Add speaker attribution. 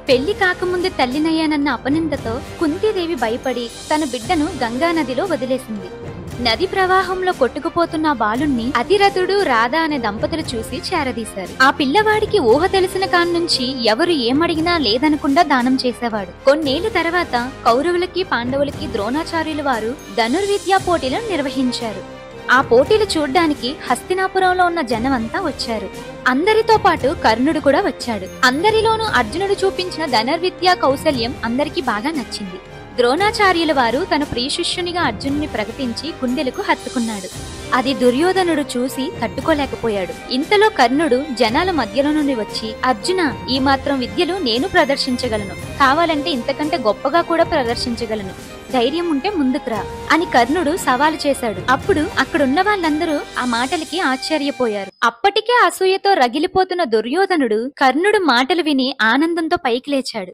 Speaker 1: పెళ్లి కాకముందే తల్లినయ్యానన్న అపనిందతో కుంతీదేవి భయపడి తన బిడ్డను గంగానదిలో వదిలేసింది. నది ప్రవాహంలో కొట్టుకుపోతున్న ఆ బాలుణ్ణి అతిరథుడు రాధ అనే దంపతులు చూసి చేరదీశారు. ఆ పిల్లవాడికి ఊహ తెలిసిన కాన్నుంచి ఎవరు ఏమడిగినా లేదనకుండా దానం చేసేవాడు. కొన్నేళ్ల తర్వాత కౌరవులకి పాండవులకి ద్రోణాచార్యుల వారు ధనుర్విద్యా పోటీలను నిర్వహించారు. ఆ పోటీలు చూడ్డానికి హస్తినాపురంలో ఉన్న జనమంతా వచ్చారు. అందరితో పాటు కర్ణుడు కూడా వచ్చాడు. అందరిలోనూ అర్జునుడు చూపించిన ధనుర్విద్యా కౌశల్యం అందరికీ బాగా నచ్చింది. ద్రోణాచార్యుల వారు తన ప్రియశిష్యునిగా అర్జునుని ప్రకటించి గుండెలకు హత్తుకున్నాడు. అది దుర్యోధనుడు చూసి తట్టుకోలేకపోయాడు. ఇంతలో కర్ణుడు జనాల మధ్యలో నుండి వచ్చి, అర్జున, ఈ మాత్రం విద్యలు నేను ప్రదర్శించగలను, కావాలంటే ఇంతకంటే గొప్పగా కూడా ప్రదర్శించగలను, ధైర్యం ఉంటే ముందుకురా అని కర్ణుడు సవాలు చేశాడు. అప్పుడు అక్కడున్న వాళ్ళందరూ ఆ మాటలకి ఆశ్చర్యపోయారు. అప్పటికే అసూయతో రగిలిపోతున్న దుర్యోధనుడు కర్ణుడు మాటలు విని ఆనందంతో పైకి లేచాడు.